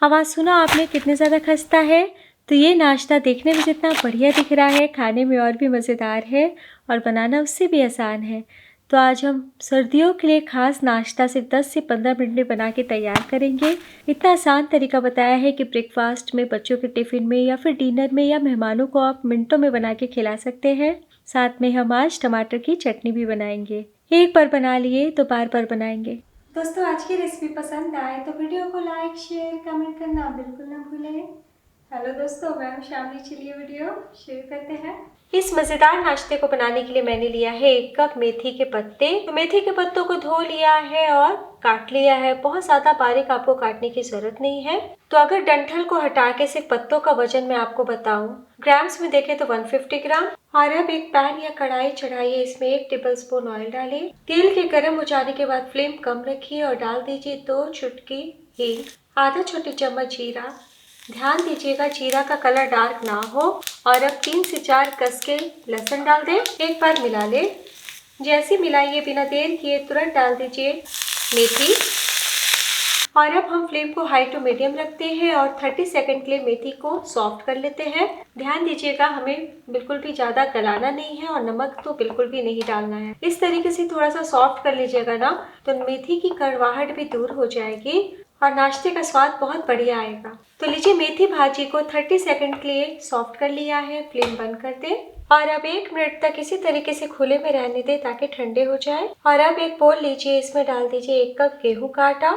आवाज़ सुना आपने कितने ज़्यादा खस्ता है। तो ये नाश्ता देखने में जितना बढ़िया दिख रहा है, खाने में और भी मज़ेदार है और बनाना उससे भी आसान है। तो आज हम सर्दियों के लिए ख़ास नाश्ता सिर्फ 10 से 15 मिनट में बना के तैयार करेंगे। इतना आसान तरीका बताया है कि ब्रेकफास्ट में, बच्चों के टिफ़िन में या फिर डिनर में या मेहमानों को आप मिनटों में बना के खिला सकते हैं। साथ में हम आज टमाटर की चटनी भी बनाएंगे। एक बार बना लिए तो बार बार बनाएंगे। दोस्तों, आज की रेसिपी पसंद आए तो वीडियो को लाइक, शेयर, कमेंट करना बिल्कुल ना भूलें। हेलो दोस्तों, मैं हूं शामली। चलिए वीडियो शुरू करते हैं। इस मज़ेदार नाश्ते को बनाने के लिए मैंने लिया है 1 कप मेथी के पत्ते। तो मेथी के पत्तों को धो लिया है और काट लिया है। बहुत ज़्यादा बारीक आपको काटने की ज़रूरत नहीं है। तो अगर डंठल को हटा के सिर्फ पत्तों का वजन मैं आपको बताऊं, ग्राम्स में देखें तो 150 ग्राम। और अब एक पैन या कढ़ाई चढ़ाइए, इसमें 1 टेबलस्पून ऑयल डालिए। तेल के गर्म हो जाने के बाद फ्लेम कम रखिए और डाल दीजिए 2 चुटकी हींग, आधा छोटी चम्मच जीरा। ध्यान दीजिएगा जीरा का कलर डार्क ना हो। और अब 3 से 4 कस के लहसुन डाल दें। एक बार मिला ले। जैसे मिलाइए, बिना देर किए तुरंत डाल दीजिए मेथी। और अब हम फ्लेम को हाई टू मीडियम रखते हैं और 30 सेकंड के लिए मेथी को सॉफ्ट कर लेते हैं। ध्यान दीजिएगा, हमें बिल्कुल भी ज़्यादा गलाना नहीं है और नमक तो बिल्कुल भी नहीं डालना है। इस तरीके से थोड़ा सा सॉफ्ट कर लीजिएगा ना, तो मेथी की कड़वाहट भी दूर हो जाएगी और नाश्ते का स्वाद बहुत बढ़िया आएगा। तो लीजिए, मेथी भाजी को 30 सेकंड के लिए सॉफ्ट कर लिया है। फ्लेम बंद कर दें और अब 1 मिनट तक इसी तरीके से खुले में रहने दें ताकि ठंडे हो जाए। और अब एक बोल लीजिए, इसमें डाल दीजिए 1 कप गेहूं का आटा।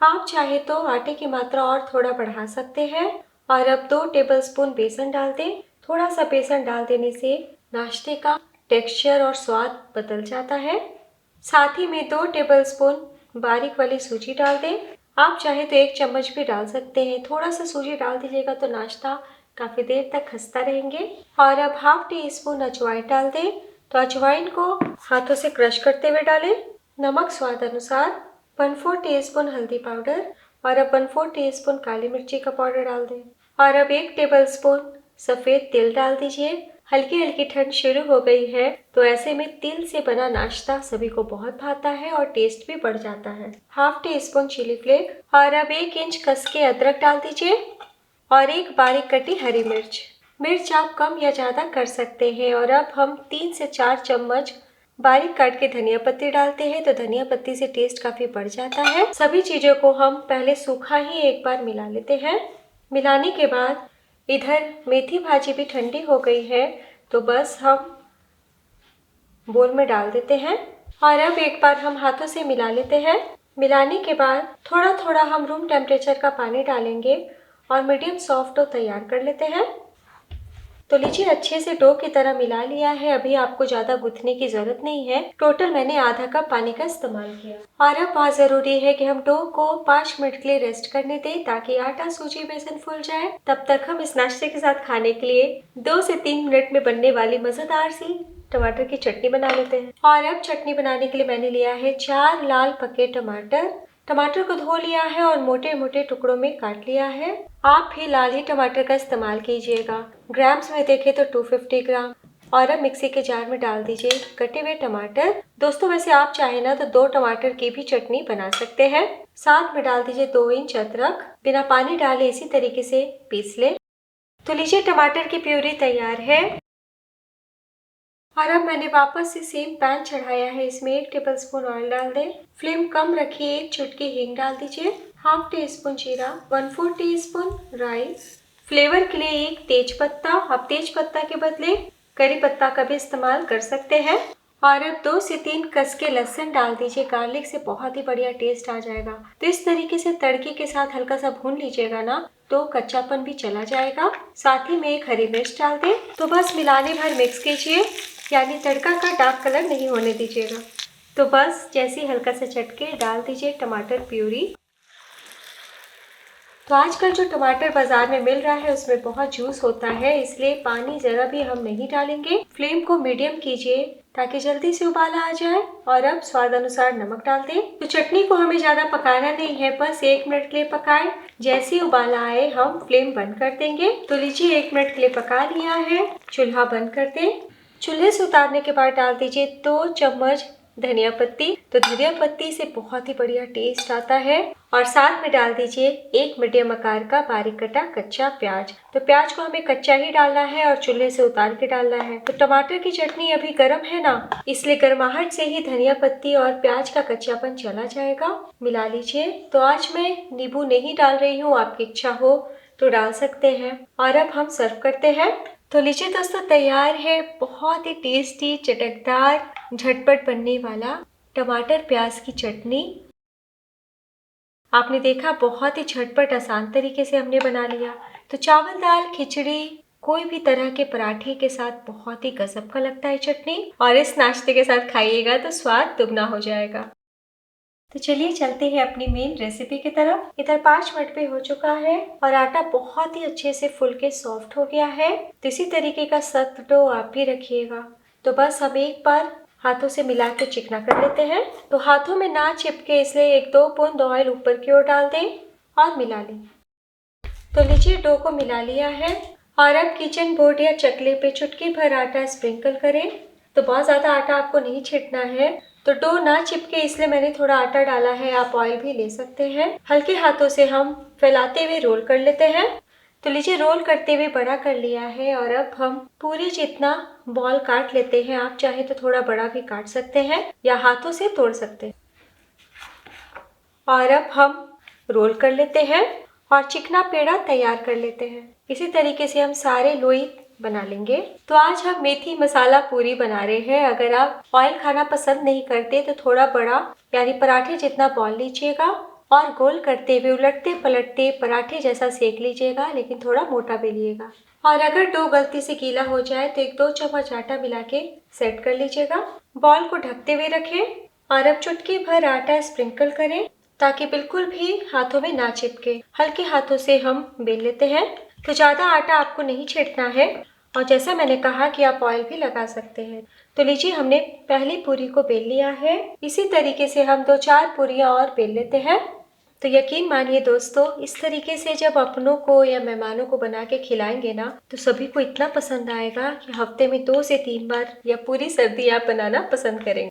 आप चाहे तो आटे की मात्रा और थोड़ा बढ़ा सकते हैं। और अब 2 टेबलस्पून बेसन डाल दें। थोड़ा सा बेसन डाल देने से नाश्ते का टेक्सचर और स्वाद बदल जाता है। साथ ही में 2 टेबलस्पून बारीक वाली सूजी डाल दें। आप चाहे तो 1 चम्मच भी डाल सकते हैं। थोड़ा सा सूजी डाल दीजिएगा तो नाश्ता काफ़ी देर तक खस्ता रहेंगे। और अब ½ टीस्पून अजवाइन डाल दें। तो अजवाइन को हाथों से क्रश करते हुए डालें। नमक स्वाद अनुसार, 1/4 टीस्पून हल्दी पाउडर और अब 1/4 टीस्पून काली मिर्ची का पाउडर डाल दें। और अब 1 टेबलस्पून सफ़ेद तिल डाल दीजिए। हल्की हल्की ठंड शुरू हो गई है, तो ऐसे में तिल से बना नाश्ता सभी को बहुत भाता है और टेस्ट भी बढ़ जाता है। ½ टीस्पून चिली फ्लेक्स और अब 1 इंच कस के अदरक डाल दीजिए और 1 बारीक कटी हरी मिर्च। मिर्च आप कम या ज़्यादा कर सकते हैं। और अब हम 3 से 4 चम्मच बारीक काट के धनिया पत्ती डालते हैं। तो धनिया पत्ती से टेस्ट काफ़ी बढ़ जाता है। सभी चीज़ों को हम पहले सूखा ही एक बार मिला लेते हैं। मिलाने के बाद इधर मेथी भाजी भी ठंडी हो गई है, तो बस हम बोल में डाल देते हैं। और अब एक बार हम हाथों से मिला लेते हैं। मिलाने के बाद थोड़ा थोड़ा हम रूम टेम्परेचर का पानी डालेंगे और मीडियम सॉफ्ट डो तैयार कर लेते हैं। तो लीजिए, अच्छे से डो की तरह मिला लिया है। अभी आपको ज़्यादा गूंथने की ज़रूरत नहीं है। टोटल मैंने ½ कप पानी का इस्तेमाल किया। और अब बहुत ज़रूरी है कि हम डो को 5 मिनट के लिए रेस्ट करने दें ताकि आटा, सूजी, बेसन फूल जाए। तब तक हम इस नाश्ते के साथ खाने के लिए 2 से 3 मिनट में बनने वाली मज़ेदार सी टमाटर की चटनी बना लेते हैं। और अब चटनी बनाने के लिए मैंने लिया है 4 लाल पके टमाटर। टमाटर को धो लिया है और मोटे मोटे टुकड़ों में काट लिया है। आप भी लाल ही टमाटर का इस्तेमाल कीजिएगा। ग्राम्स में देखें तो 250 ग्राम। और अब मिक्सी के जार में डाल दीजिए कटे हुए टमाटर। दोस्तों, वैसे आप चाहे ना तो 2 टमाटर की भी चटनी बना सकते हैं। साथ में डाल दीजिए 2 इंच अदरक। बिना पानी डाले इसी तरीके से पीस ले। तो लीजिए, टमाटर की प्यूरी तैयार है। और अब मैंने वापस से सेम पैन चढ़ाया है। इसमें 1 टेबलस्पून ऑयल डाल दें। फ्लेम कम रखिए। 1 चुटकी हींग डाल दीजिए। ½ टीस्पून जीरा, 1/4 टीस्पून राई, फ्लेवर के लिए 1 तेज पत्ता। आप तेज पत्ता के बदले करी पत्ता का भी इस्तेमाल कर सकते हैं। और अब 2 से 3 कस के लहसुन डाल दीजिए। गार्लिक से बहुत ही बढ़िया टेस्ट आ जाएगा। तो इस तरीके से तड़के के साथ हल्का सा भून लीजिएगा ना, तो कच्चापन भी चला जाएगा। साथ ही में 1 हरी मिर्च डाल दें। तो बस मिलाने भर मिक्स कीजिए, यानी तड़का का डार्क कलर नहीं होने दीजिएगा। तो बस जैसे हल्का सा चटके डाल दीजिए टमाटर प्यूरी। तो आजकल जो टमाटर बाजार में मिल रहा है उसमें बहुत जूस होता है, इसलिए पानी जरा भी हम नहीं डालेंगे। फ्लेम को मीडियम कीजिए ताकि जल्दी से उबाला आ जाए। और अब स्वाद अनुसार नमक डाल दें। तो चटनी को हमें ज्यादा पकाना नहीं है, बस 1 मिनट के लिए पकाएं। जैसे ही उबाला आए हम फ्लेम बंद कर देंगे। तो लीजिए, 1 मिनट के लिए पका लिया है। चूल्हा बंद कर दें। चूल्हे से उतारने के बाद डाल दीजिए 2 चम्मच धनिया पत्ती। तो धनिया पत्ती से बहुत ही बढ़िया टेस्ट आता है। और साथ में डाल दीजिए एक मीडियम आकार का बारीक कटा कच्चा प्याज। तो प्याज को हमें कच्चा ही डालना है और चूल्हे से उतार के डालना है। तो टमाटर की चटनी अभी गर्म है ना, इसलिए गर्माहट से ही धनिया पत्ती और प्याज का कच्चापन चला जाएगा। मिला लीजिए। तो आज मैं नींबू नहीं डाल रही हूँ, आपकी इच्छा हो तो डाल सकते हैं। और अब हम सर्व करते हैं। तो लीजिए दोस्तों, तैयार है बहुत ही टेस्टी, चटकदार, झटपट बनने वाला टमाटर प्याज की चटनी। आपने देखा बहुत ही झटपट आसान तरीके से हमने बना लिया। तो चावल दाल खिचड़ी कोई भी तरह के पराठे के साथ बहुत ही गजब का लगता है चटनी। और इस नाश्ते के साथ खाइएगा तो स्वाद दुगना हो जाएगा। तो चलिए चलते हैं अपनी मेन रेसिपी की तरफ। इधर 5 मिनट पे हो चुका है और आटा बहुत ही अच्छे से फूल के सॉफ्ट हो गया है। तो इसी तरीके का सख्त डो आप भी रखिएगा। तो बस हम एक बार हाथों से मिला के चिकना कर लेते हैं। तो हाथों में ना चिपके इसलिए 1-2 बूंद ऑयल ऊपर की ओर डाल दें और मिला लें। तो लीजिए डो को मिला लिया है। और अब किचन बोर्ड या चकले पे चुटकी भर आटा स्प्रिंकल करें। तो बहुत ज़्यादा आटा आपको नहीं छिड़कना है। तो डो ना चिपके इसलिए मैंने थोड़ा आटा डाला है, आप ऑयल भी ले सकते हैं। हल्के हाथों से हम फैलाते हुए रोल कर लेते हैं। तो लीजिए रोल करते हुए बड़ा कर लिया है। और अब हम पूरी जितना बॉल काट लेते हैं। आप चाहे तो थोड़ा बड़ा भी काट सकते हैं या हाथों से तोड़ सकते हैं। और अब हम रोल कर लेते हैं और चिकना पेड़ा तैयार कर लेते हैं। इसी तरीके से हम सारे लोई बना लेंगे। तो आज हम मेथी मसाला पूरी बना रहे हैं। अगर आप ऑयल खाना पसंद नहीं करते तो थोड़ा बड़ा यानी पराठे जितना बॉल लीजिएगा और गोल करते हुए उलटते पलटते पराठे जैसा सेक लीजिएगा, लेकिन थोड़ा मोटा बेलिएगा। और अगर डो गलती से गीला हो जाए तो 1-2 चम्मच आटा मिला के सेट कर लीजिएगा। बॉल को ढकते हुए रखें और अब चुटकी भर आटा स्प्रिंकल करें ताकि बिल्कुल भी हाथों में ना चिपके। हल्के हाथों से हम बेल लेते हैं। तो ज़्यादा आटा आपको नहीं छींटना है और जैसा मैंने कहा कि आप ऑयल भी लगा सकते हैं। तो लीजिए हमने पहली पूरी को बेल लिया है। इसी तरीके से हम 2-4 पूरियां और बेल लेते हैं। तो यकीन मानिए दोस्तों, इस तरीके से जब अपनों को या मेहमानों को बना के खिलाएंगे ना तो सभी को इतना पसंद आएगा कि हफ्ते में 2 से 3 बार या पूरी सर्दी आप बनाना पसंद करेंगे।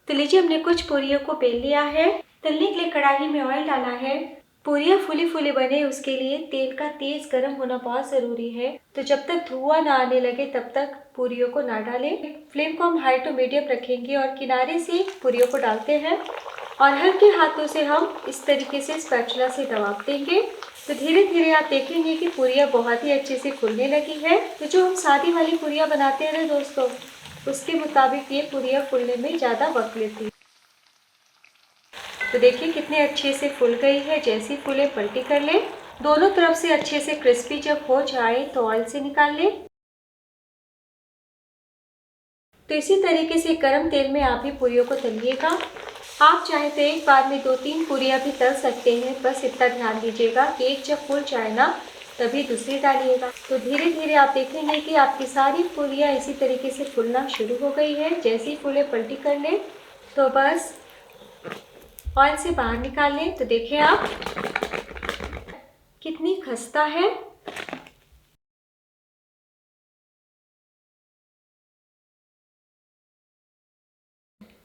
तो लीजिए हमने कुछ पूरियों को बेल लिया है। तलने के लिए कढ़ाई में ऑयल डाला है। पूरियाँ फूली फूली बने उसके लिए तेल का तेज गर्म होना बहुत ज़रूरी है। तो जब तक धुआं ना आने लगे तब तक पूरियों को ना डालें। फ्लेम को हम हाई टू मीडियम रखेंगे और किनारे से पूरियों को डालते हैं और हल्के हाथों से हम इस तरीके से स्पैचुला से दबा देंगे। तो धीरे धीरे आप देखेंगे कि पूरियाँ बहुत ही अच्छे से फूलने लगी है। तो जो हम सादी वाली पूरियाँ बनाते हैं ना दोस्तों, उसके मुताबिक ये पूरियाँ फूलने में ज़्यादा वक्त लेती है। तो देखिए कितने अच्छे से फूल गई है। जैसी फूले पलटी कर ले। दोनों तरफ से अच्छे से क्रिस्पी जब हो जाए तो ऑयल से निकाल ले। तो इसी तरीके से गरम तेल में आप भी पूरियों को तलिएगा। आप चाहे तो एक बार में 2-3 पूरियाँ भी तल सकते हैं। बस इतना ध्यान दीजिएगा कि एक जब फूल जाए ना तभी दूसरी डालिएगा। तो धीरे धीरे आप देखेंगे कि आपकी सारी पूरियाँ इसी तरीके से फूलना शुरू हो गई है। जैसी फूले पलटी कर ले तो बस ऑयल से बाहर निकाल लें। तो देखें आप कितनी खस्ता है।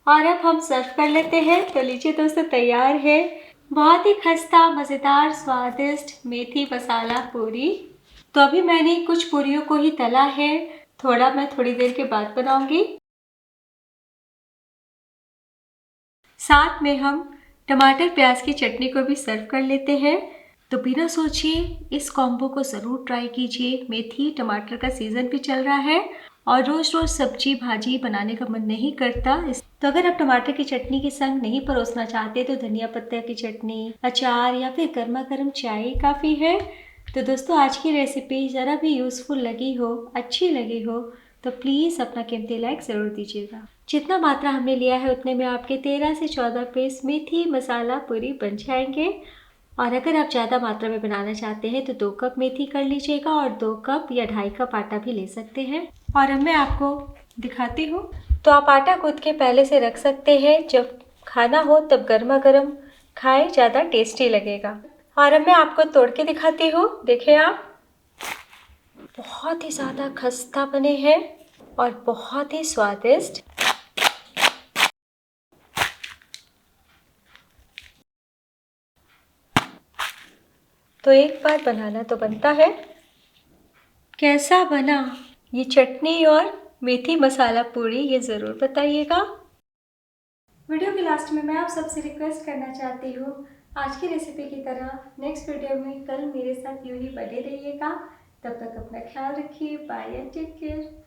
और अब हम सर्व कर लेते हैं। तो लीजिए दोस्तों, तैयार है बहुत ही खस्ता मज़ेदार स्वादिष्ट मेथी मसाला पूरी। तो अभी मैंने कुछ पूरियों को ही तला है, थोड़ा मैं थोड़ी देर के बाद बनाऊंगी। साथ में हम टमाटर प्याज की चटनी को भी सर्व कर लेते हैं। तो बिना सोचे इस कॉम्बो को ज़रूर ट्राई कीजिए। मेथी टमाटर का सीज़न भी चल रहा है और रोज़ रोज़ सब्जी भाजी बनाने का मन नहीं करता। तो अगर आप टमाटर की चटनी के संग नहीं परोसना चाहते तो धनिया पत्ता की चटनी, अचार या फिर गर्मा गर्म चाय काफ़ी है। तो दोस्तों, आज की रेसिपी ज़रा भी यूज़फुल लगी हो, अच्छी लगी हो तो प्लीज़ अपना कीमती लाइक ज़रूर दीजिएगा। जितना मात्रा हमने लिया है उतने में आपके 13 से 14 पीस मेथी मसाला पूरी बन जाएंगे। और अगर आप ज़्यादा मात्रा में बनाना चाहते हैं तो 2 कप मेथी कर लीजिएगा और 2 कप या 2.5 कप आटा भी ले सकते हैं। और अब मैं आपको दिखाती हूँ। तो आप आटा गूंथ के पहले से रख सकते हैं, जब खाना हो तब गर्मा गर्म खाएं, ज़्यादा टेस्टी लगेगा। और अब मैं आपको तोड़ के दिखाती हूँ। देखिए आप बहुत ही ज़्यादा खस्ता बने हैं और बहुत ही स्वादिष्ट। तो एक बार बनाना तो बनता है। कैसा बना ये चटनी और मेथी मसाला पूड़ी, ये ज़रूर बताइएगा। वीडियो के लास्ट में मैं आप सबसे रिक्वेस्ट करना चाहती हूँ, आज की रेसिपी की तरह नेक्स्ट वीडियो में कल मेरे साथ यूं ही बने रहिएगा। तब तक अपना ख्याल रखिए। Bye and take care.